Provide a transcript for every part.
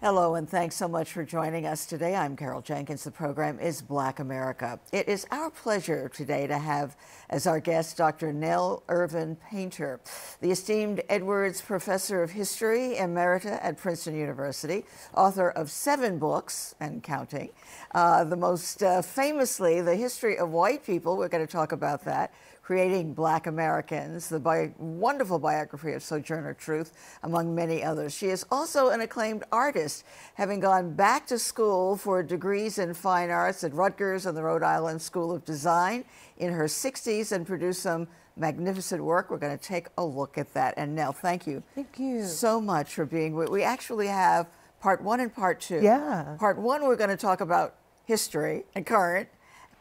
Hello, and thanks so much for joining us today. I'm Carol Jenkins. The program is Black America. It is our pleasure today to have as our guest Dr. Nell Irvin Painter, the esteemed Edwards Professor of History, emerita at Princeton University, author of 7 books and counting. The most famously, The History of White People. We're going to talk about that. Creating Black Americans, the wonderful biography of Sojourner Truth, among many others. She is also an acclaimed artist, having gone back to school for degrees in fine arts at Rutgers and the Rhode Island School of Design in her 60s and produced some magnificent work. We're going to take a look at that. And Nell, thank you. Thank you so much for being with. We actually have part 1 and part 2. Yeah. Part 1, we're going to talk about history and current.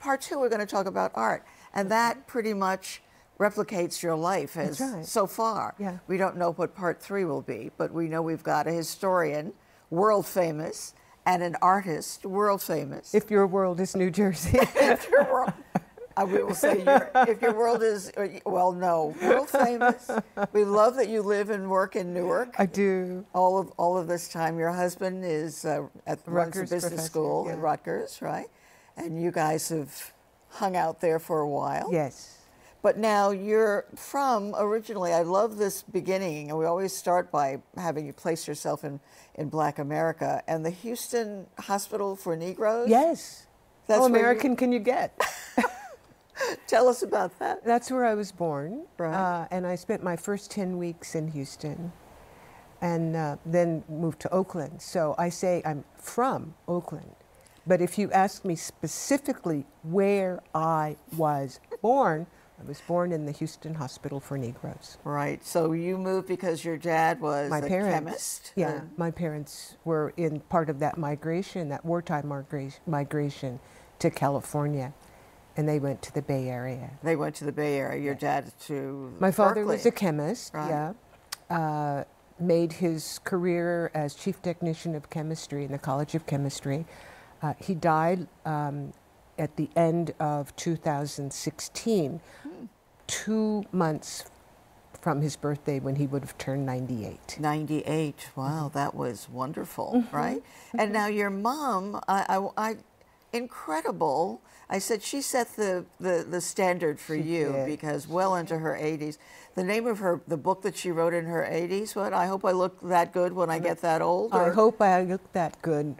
Part 2, we're going to talk about art. And that pretty much replicates your life so far. Yeah. We don't know what part 3 will be, but we know we've got a historian, world famous, and an artist, world famous. If your world is New Jersey. If your world, we will say if your world is, well, no, world famous. We love that you live and work in Newark. I do. All of this time. Your husband is at Rutgers Business Professor, School yeah. at Rutgers, right? And you guys have hung out there for a while. Yes. But now you're from, originally, I love this beginning, and we always start by having you place yourself in Black America, and the Houston Hospital for Negroes? Yes. That's How American can you get? Tell us about that. That's where I was born. Right. And I spent my first 10 weeks in Houston and then moved to Oakland. So I say I'm from Oakland. But if you ask me specifically where I was born in the Houston Hospital for Negroes. Right. So you moved because your dad was a chemist? Yeah. My parents were in part of that migration, that wartime migration to California. And they went to the Bay Area. They went to the Bay Area. Your dad to My father Berkeley. was a chemist, Right. yeah. Made his career as chief technician of chemistry in the College of Chemistry. He died at the end of 2016, 2 months from his birthday when he would have turned 98. 98. Wow, that was wonderful, right? And now your mom, incredible. I said she set the standard for you because well into her 80s. The name of the book that she wrote in her 80s, what? I hope I look that good when I get that old? I hope I look that good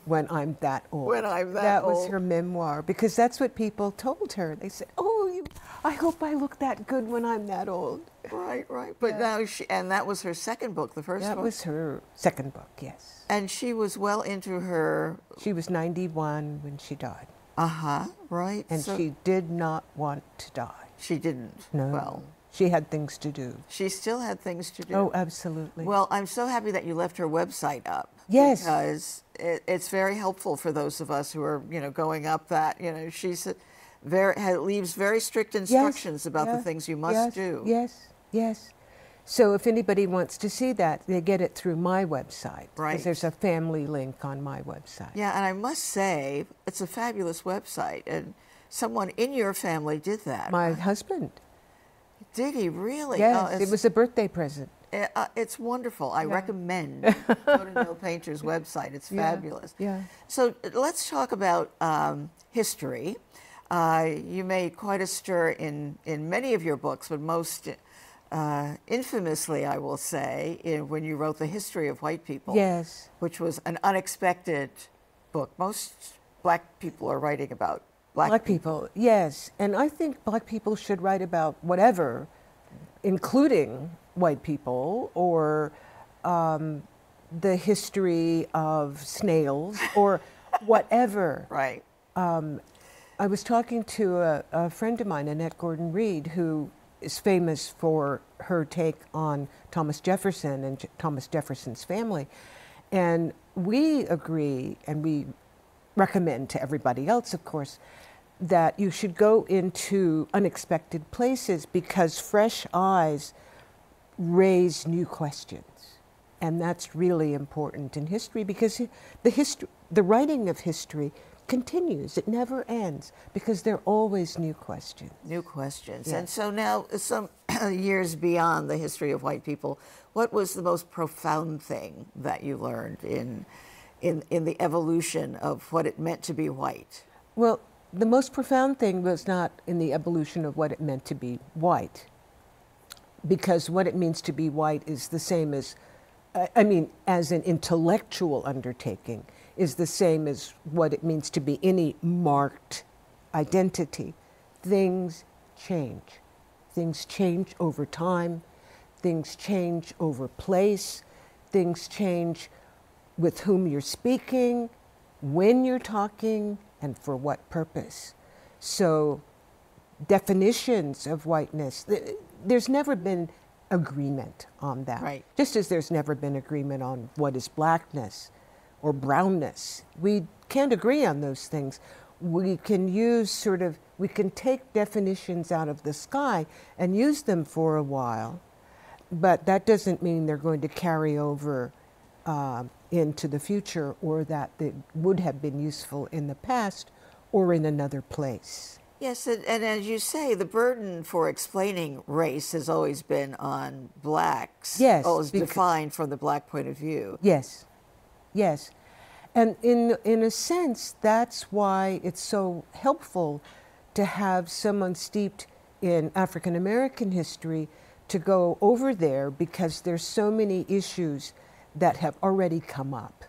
when I'm that old. When I'm that old. That was her memoir, because that's what people told her. They said, I hope I look that good when I'm that old. Right. But now and that was her second book, the first book? That was her second book, yes. And she was well into her... She was 91 when she died. Right. And she did not want to die. She didn't? No. Well... She had things to do. She still had things to do? Oh, absolutely. Well, I'm so happy that you left her website up. Yes. Because it's very helpful for those of us who are, going up that, she's leaves very strict instructions about the things you must do. Yes. So if anybody wants to see that, they get it through my website. Right. Because there's a family link on my website. Yeah, and I must say, it's a fabulous website. And someone in your family did that. My right? husband. Did he really? Yes, it was a birthday present. It's wonderful. I recommend go to Nell Painter's website. It's fabulous. Yeah. So let's talk about history. You made quite a stir in many of your books, but most infamously, I will say, when you wrote The History of White People. Yes. Which was an unexpected book. Most Black people are writing about Black people. Yes. And I think Black people should write about whatever, including white people, or the history of snails, or whatever. Right. I was talking to a friend of mine, Annette Gordon-Reed, who is famous for her take on Thomas Jefferson and Thomas Jefferson's family. And we agree, and we recommend to everybody else, of course, that you should go into unexpected places because fresh eyes raise new questions. And that's really important in history because the writing of history continues. It never ends because there are always new questions. New questions. Yes. And so now, some years beyond the history of white people, what was the most profound thing that you learned in the evolution of what it meant to be white? Well, the most profound thing was not in the evolution of what it meant to be white, because what it means to be white is the same as, I mean, as an intellectual undertaking, is the same as what it means to be any marked identity. Things change. Things change over time. Things change over place. Things change with whom you're speaking, when you're talking, and for what purpose. So definitions of whiteness, there's never been agreement on that. Right. Just as there's never been agreement on what is blackness or brownness. We can't agree on those things. We can use we can take definitions out of the sky and use them for a while, but that doesn't mean they're going to carry over into the future, or that they would have been useful in the past or in another place. Yes, and as you say, the burden for explaining race has always been on blacks. Yes. Always defined from the black point of view. Yes, yes. And in a sense, that's why it's so helpful to have someone steeped in African American history to go over there, because there's so many issues that have already come up.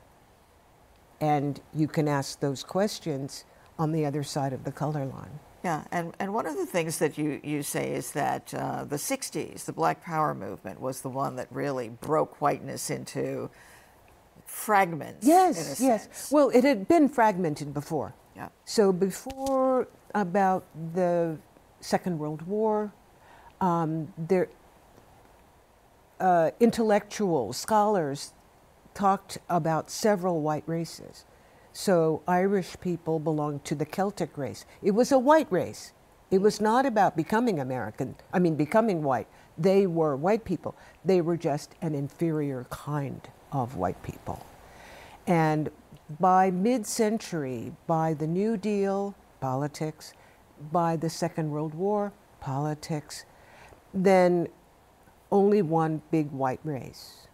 And you can ask those questions on the other side of the color line. Yeah, and one of the things that you say is that the 60s, the Black Power movement, was the one that really broke whiteness into fragments. Yes, yes. Sense. Well, it had been fragmented before. Yeah. So before about the Second World War, intellectuals, scholars talked about several white races. So Irish people belonged to the Celtic race. It was a white race. It was not about becoming becoming white. They were white people. They were just an inferior kind of white people. And by mid-century, by the New Deal, politics, by the Second World War, politics, then only one big white race.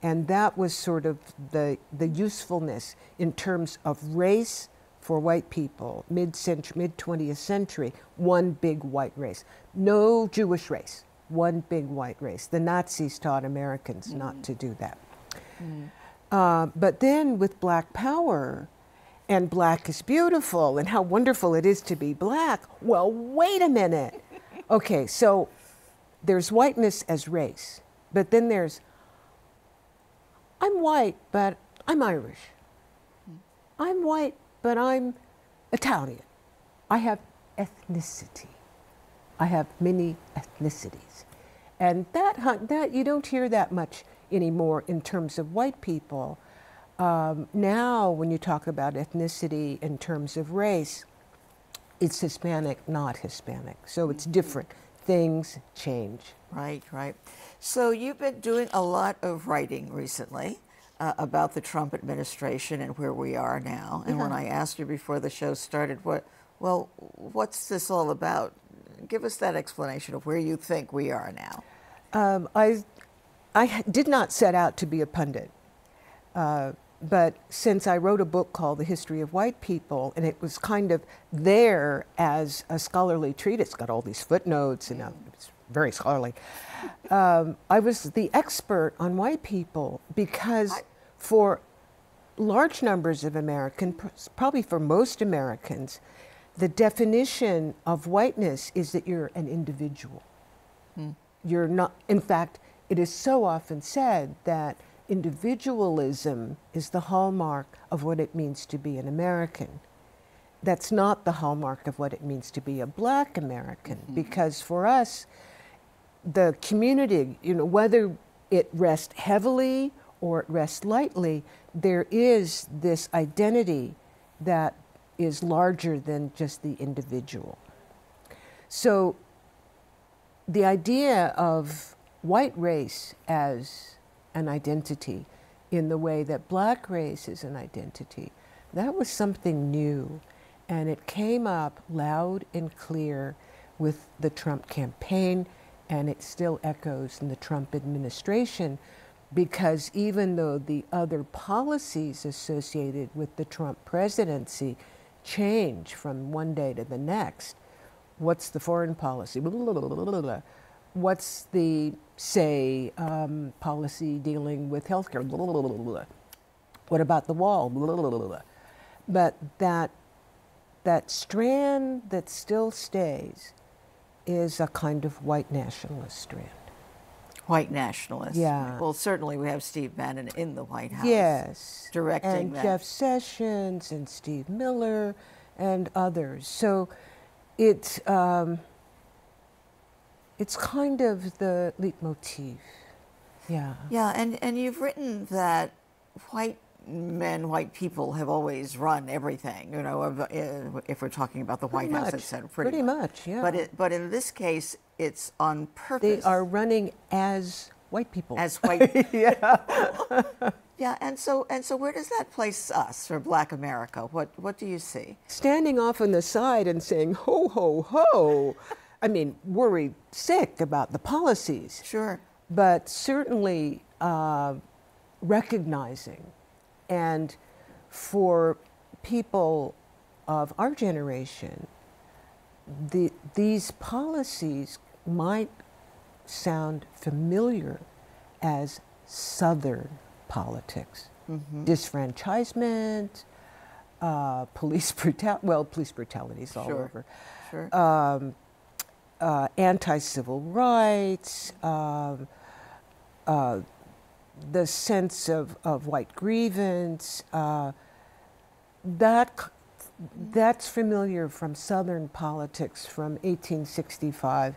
And that was sort of the usefulness in terms of race for white people, mid-century, mid-20th century, one big white race. No Jewish race, one big white race. The Nazis taught Americans not to do that. But then with Black Power, and black is beautiful, and how wonderful it is to be black. Well, wait a minute. Okay, so there's whiteness as race, but then there's, I'm white, but I'm Irish. I'm white, but I'm Italian. I have ethnicity. I have many ethnicities. And that you don't hear that much anymore in terms of white people. Now, when you talk about ethnicity in terms of race, it's Hispanic, not Hispanic. So it's different. Things change. Right, right. So you've been doing a lot of writing recently about the Trump administration and where we are now. And when I asked you before the show started, what's this all about? Give us that explanation of where you think we are now. I did not set out to be a pundit. But since I wrote a book called The History of White People, and it was kind of there as a scholarly treatise, it's got all these footnotes, and it's very scholarly. I was the expert on white people because for large numbers of Americans, probably for most Americans, the definition of whiteness is that you're an individual. You're not, in fact, it is so often said that individualism is the hallmark of what it means to be an American. That's not the hallmark of what it means to be a Black American, because for us, the community, whether it rests heavily or it rests lightly, there is this identity that is larger than just the individual. So the idea of white race as an identity in the way that Black race is an identity, that was something new. And it came up loud and clear with the Trump campaign, and it still echoes in the Trump administration, because even though the other policies associated with the Trump presidency change from one day to the next, what's the foreign policy? What's the, say, policy dealing with healthcare? What about the wall? But that strand that still stays is a kind of white nationalist strand. White nationalist. Yeah. Well, certainly we have Steve Bannon in the White House. Yes. Directing and that. Jeff Sessions and Steve Miller and others. So it's kind of the leitmotif. Yeah. Yeah, and you've written that white people have always run everything, you know, if we're talking about the White House, etc. Pretty much, yeah. But in this case, it's on purpose. They are running as white people. As white people. Yeah. Yeah, and so where does that place us for Black America? What do you see? Standing off on the side and saying, ho, ho, ho. I mean, worried sick about the policies. Sure. But certainly recognizing, and for people of our generation, these policies might sound familiar as Southern politics. Mm-hmm. Disfranchisement, police brutality, well, police brutality is all over. Sure. Anti-civil rights, the sense of white grievance, that's familiar from Southern politics from 1865,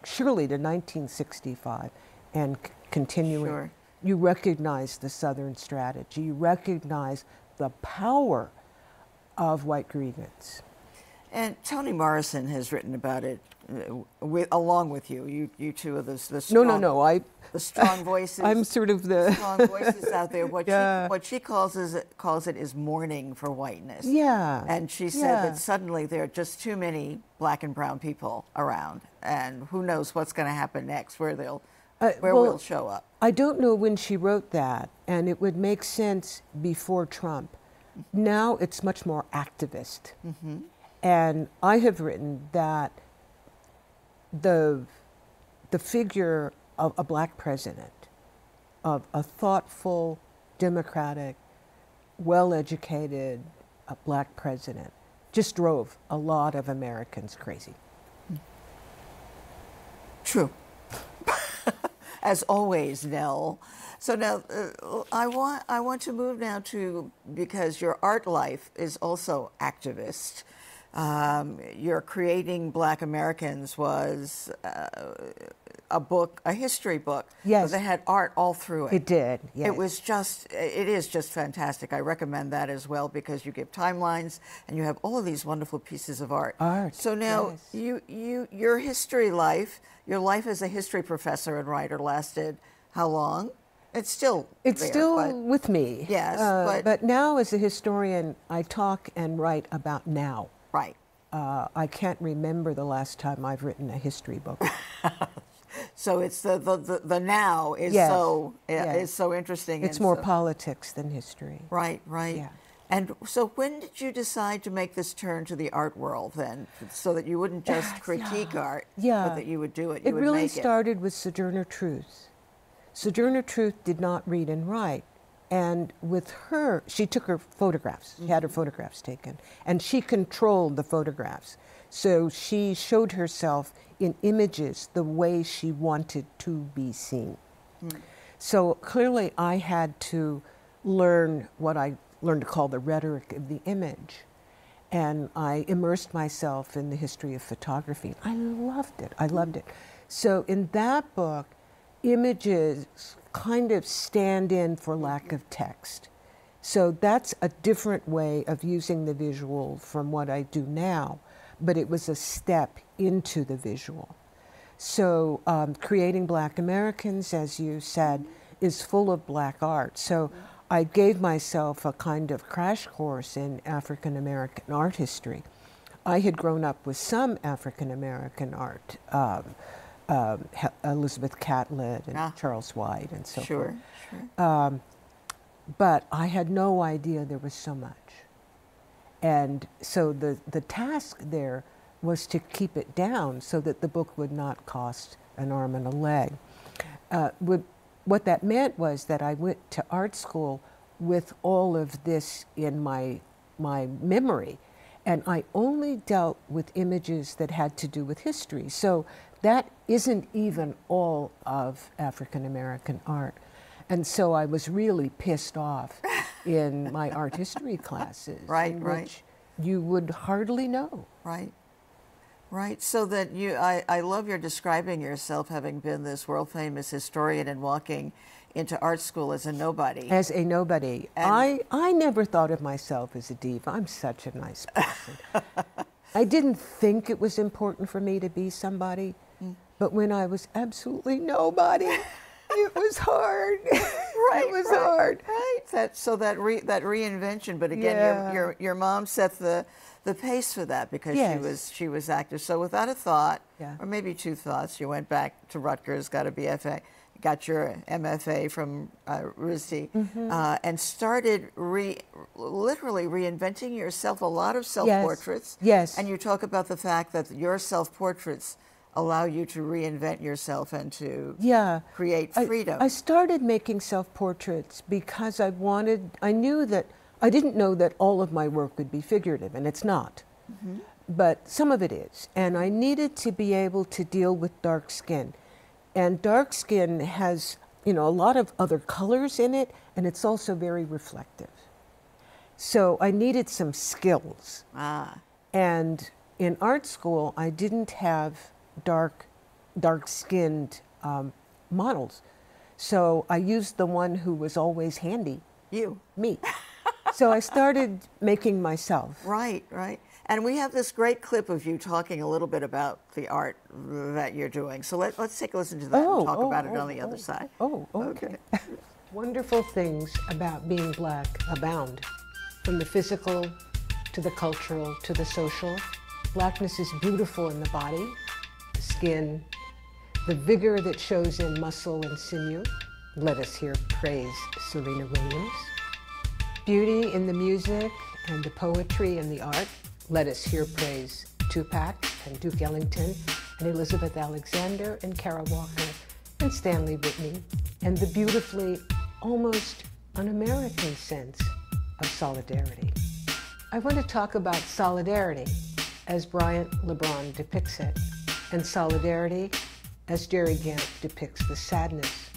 surely to 1965, and continuing. Sure. You recognize the Southern strategy. You recognize the power of white grievance. And Toni Morrison has written about it along with you. You two are the strong. No. The strong voices. I'm sort of the strong voices out there. What she calls it is mourning for whiteness. Yeah. And she said that suddenly there are just too many Black and brown people around, and who knows what's going to happen next, where we'll show up. I don't know when she wrote that, and it would make sense before Trump. Now it's much more activist. Mm-hmm. And I have written that the figure of a Black president, of a thoughtful, democratic, well-educated Black president, just drove a lot of Americans crazy. True. As always, Nell. So now I want to move now to, because your art life is also activist. Your Creating Black Americans was a history book. Yes. That had art all through it. It did, yes. It is just fantastic. I recommend that as well, because you give timelines and you have all of these wonderful pieces of art. So now your history life, your life as a history professor and writer lasted how long? It's still with me. Yes. But now as a historian, I talk and write about now. Right. I can't remember the last time I've written a history book. So it's the now is is so interesting. It's more politics than history. Right. Yeah. And so when did you decide to make this turn to the art world then, so that you wouldn't just critique art, but that you would do it? It really started with Sojourner Truth. Sojourner Truth did not read and write. And with her, she took her photographs. She had her photographs taken. And she controlled the photographs. So she showed herself in images the way she wanted to be seen. So clearly I had to learn what I learned to call the rhetoric of the image. And I immersed myself in the history of photography. I loved it. So in that book, images kind of stand in for lack of text. So that's a different way of using the visual from what I do now, but it was a step into the visual. So Creating Black Americans, as you said, is full of Black art. So I gave myself a kind of crash course in African American art history. I had grown up with some African American art, Elizabeth Catlett and Charles White and so forth. Sure. But I had no idea there was so much. And so the task there was to keep it down so that the book would not cost an arm and a leg. What that meant was that I went to art school with all of this in my memory, and I only dealt with images that had to do with history. So that isn't even all of African American art. And so I was really pissed off in my art history classes, which you would hardly know. Right. So that I love your describing yourself having been this world famous historian and walking into art school as a nobody. As a nobody. I never thought of myself as a diva. I'm such a nice person. I didn't think it was important for me to be somebody, but when I was absolutely nobody, it was hard. It was hard. That reinvention. But again, your mom set the pace for that because she was active. So without a thought, or maybe two thoughts, you went back to Rutgers, got a BFA, got your MFA from RISD, and started literally reinventing yourself. A lot of self-portraits. Yes. And you talk about the fact that your self-portraits allow you to reinvent yourself and to create freedom. I started making self-portraits because I didn't know that all of my work would be figurative, and it's not. But some of it is. And I needed to be able to deal with dark skin. And dark skin has, a lot of other colors in it, and it's also very reflective. So I needed some skills. And in art school, I didn't have dark-skinned models. So I used the one who was always handy. You. Me. So I started making myself. Right. And we have this great clip of you talking a little bit about the art that you're doing. So let's take a listen to that and talk about it on the other side. Okay. Wonderful things about being Black abound. From the physical to the cultural to the social. Blackness is beautiful in the body, the skin, the vigor that shows in muscle and sinew. Let us here praise Serena Williams. Beauty in the music and the poetry and the art. Let us here praise Tupac and Duke Ellington and Elizabeth Alexander and Kara Walker and Stanley Whitney and the beautifully almost un-American sense of solidarity. I want to talk about solidarity as Bryant LeBron depicts it, and solidarity as Jerry Gant depicts the sadness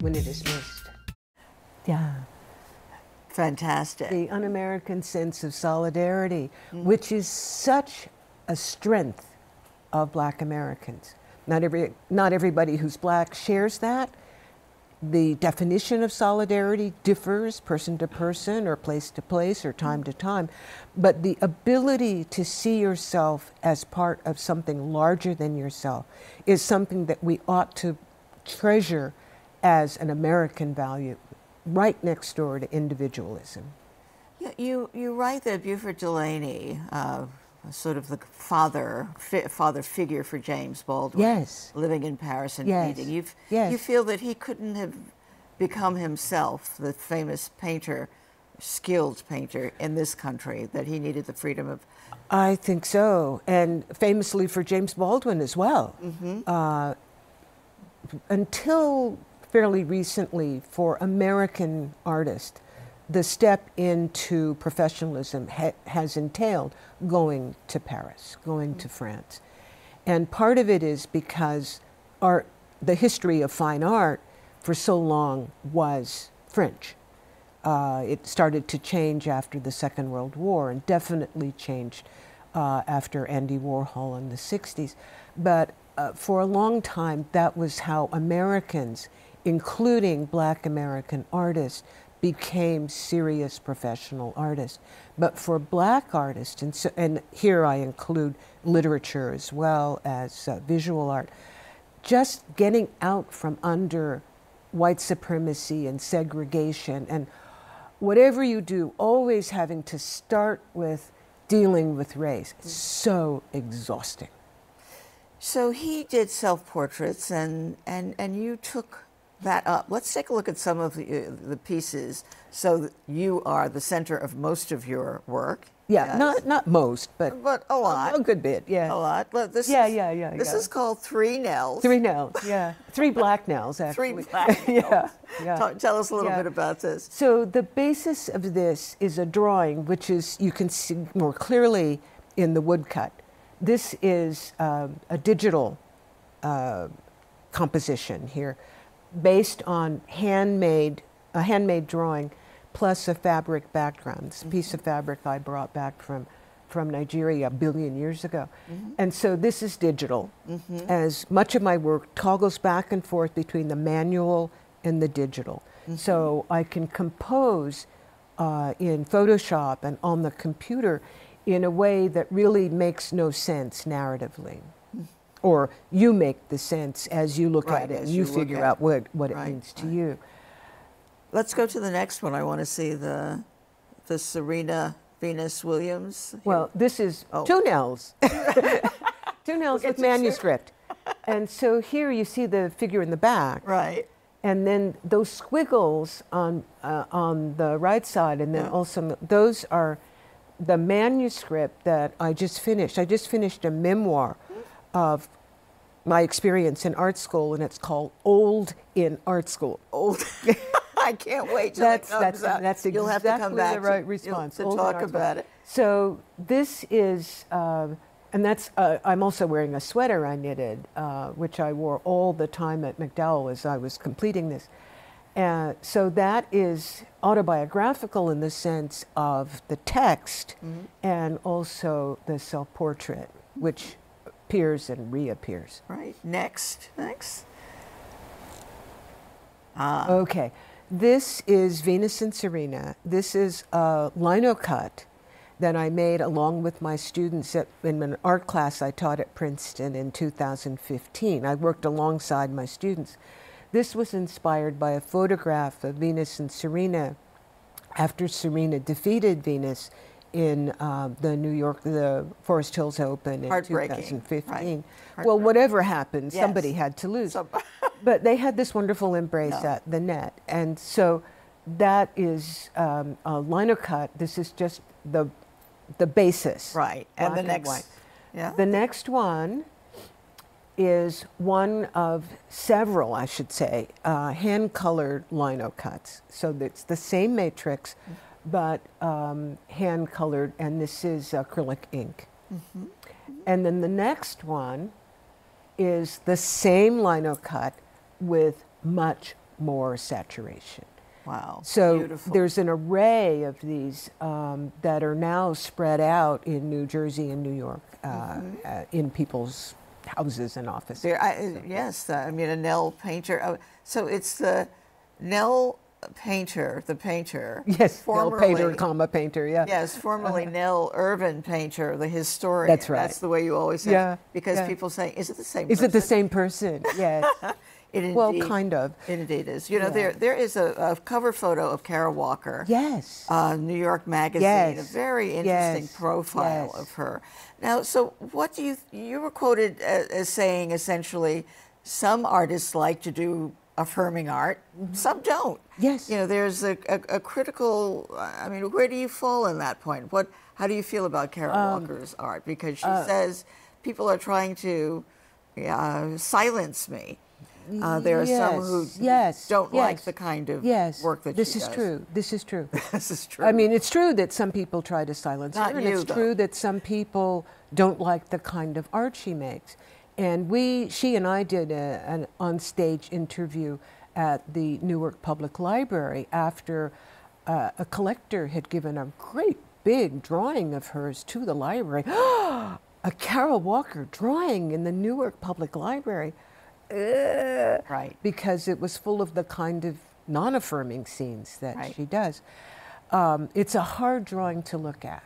when it is missed. Fantastic. The un-American sense of solidarity, which is such a strength of Black Americans. Not everybody who's Black shares that. The definition of solidarity differs person to person or place to place or time to time, but the ability to see yourself as part of something larger than yourself is something that we ought to treasure as an American value, right next door to individualism. Yeah, you write that Buford Delaney, sort of the father figure for James Baldwin, living in Paris and painting. You feel that he couldn't have become himself the famous painter, skilled painter in this country, that he needed the freedom of... I think so, and famously for James Baldwin as well. Until fairly recently, for American artists, the step into professionalism has entailed going to Paris, going to France. And part of it is because the history of fine art for so long was French. It started to change after the Second World War and definitely changed after Andy Warhol in the 60s. But for a long time, that was how Americans, including Black American artists, became serious professional artists. But for Black artists, and here I include literature as well as visual art, just getting out from under white supremacy and segregation, and whatever you do, always having to start with dealing with race, it's so exhausting. So he did self-portraits, and you took that up. Let's take a look at some of the pieces. So you are the center of most of your work. Yeah, yes. not most, but a lot. A good bit, yeah. A lot. But this This is called Three Nells. Three Nells, yeah. Three black Nells, actually. Three black Nells. Yeah. Tell us a little bit about this. So the basis of this is a drawing, which is, you can see more clearly in the woodcut. This is a digital composition here, based on a handmade drawing, plus a fabric background. This piece of fabric I brought back from Nigeria 1 billion years ago. And so this is digital, as much of my work toggles back and forth between the manual and the digital. So I can compose in Photoshop and on the computer in a way that really makes no sense narratively. Or you make the sense as you look at it, and you figure out what it means to you. Let's go to the next one. I want to see the Serena Venus Williams. Well, this is 2 Nells. 2 Nells with manuscript. And so here you see the figure in the back. Right. And then those squiggles on the right side, and then also those are the manuscript that I just finished. I just finished a memoir of my experience in art school, and it's called Old in Art School. Old. I can't wait till it comes out. That's You'll exactly have to come back the right response. to talk about it. So this is, and that's, I'm also wearing a sweater I knitted, which I wore all the time at McDowell as I was completing this. So that is autobiographical in the sense of the text and also the self-portrait, which appears and reappears. Right. Next. Okay. This is Venus and Serena. This is a lino cut that I made along with my students in an art class I taught at Princeton in 2015. I worked alongside my students. This was inspired by a photograph of Venus and Serena after Serena defeated Venus in the Forest Hills Open in 2015. Right. Well, whatever happened, somebody had to lose. But they had this wonderful embrace at the net. And so that is a lino cut. This is just the basis. Right. And the next, the next one is one of several, I should say, hand-colored lino cuts. So it's the same matrix, but hand-colored, and this is acrylic ink. And then the next one is the same lino cut with much more saturation. Wow, so beautiful. There's an array of these that are now spread out in New Jersey and New York in people's houses and offices. Yes, I mean a Nell Painter. So it's the Nell Painter, the painter. Yes, Nell Painter, Painter, yeah. Yes, formerly Nell Irvin Painter, the historian. That's right. That's the way you always say it. Because people say, is it the same person? Is it the same person? Yes. Well, kind of. It indeed is. You know, there is a cover photo of Carol Walker. Yes. New York Magazine, a very interesting profile of her. Now, so what do you were quoted as saying essentially, some artists like to do affirming art, some don't. Yes. You know, there's a critical, I mean, where do you fall in that point? How do you feel about Carol Walker's art? Because she says people are trying to silence me. There are some who don't like the kind of work that she does. This is true. This is true. I mean, it's true that some people try to silence her, and it's true that some people don't like the kind of art she makes. And she and I did an on-stage interview at the Newark Public Library after a collector had given a great big drawing of hers to the library. A Carol Walker drawing in the Newark Public Library. Right. Because it was full of the kind of non-affirming scenes that she does. It's a hard drawing to look at,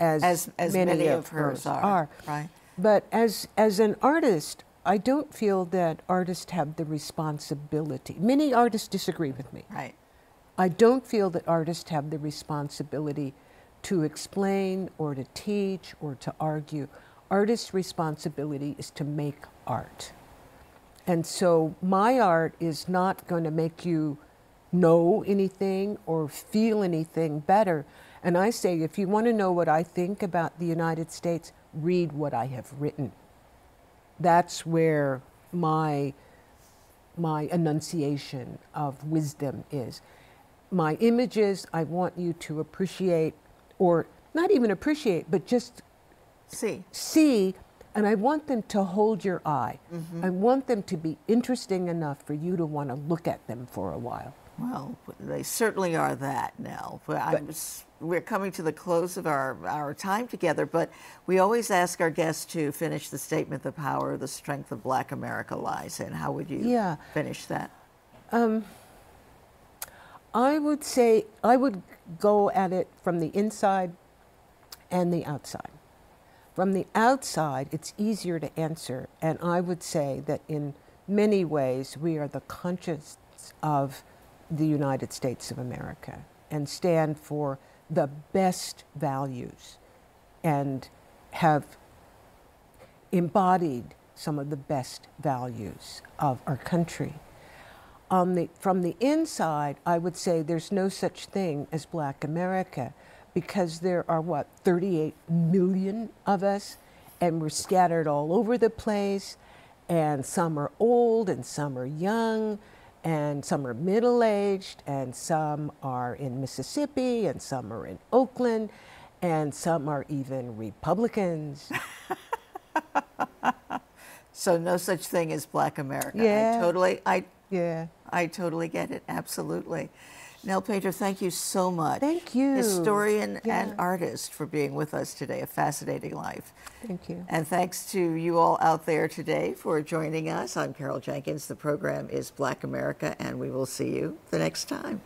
as many of hers are. Right. But as an artist, I don't feel that artists have the responsibility. Many artists disagree with me. Right. I don't feel that artists have the responsibility to explain or to teach or to argue. artist's responsibility is to make art. And so my art is not going to make you know anything or feel anything better. And I say, if you want to know what I think about the United States, read what I have written. That's where my enunciation of wisdom is. My images, I want you to appreciate, or not even appreciate, but just see, and I want them to hold your eye. I want them to be interesting enough for you to want to look at them for a while. Well, they certainly are that, Nell. We're coming to the close of our time together, but we always ask our guests to finish the statement, the power, the strength of Black America lies in. How would you finish that? I would say I would go at it from the inside and the outside. From the outside, it's easier to answer, and I would say that in many ways we are the conscience of the United States of America and stand for the best values and have embodied some of the best values of our country. From the inside, I would say there's no such thing as Black America, because there are, 38 million of us, and we're scattered all over the place, and some are old and some are young, and some are middle-aged, and some are in Mississippi, and some are in Oakland, and some are even Republicans. So no such thing as Black America. Yeah. I totally get it, absolutely. Nell Painter, thank you so much. Thank you. Historian and artist, for being with us today. A fascinating life. Thank you. And thanks to you all out there today for joining us. I'm Carol Jenkins. The program is Black America, and we will see you the next time.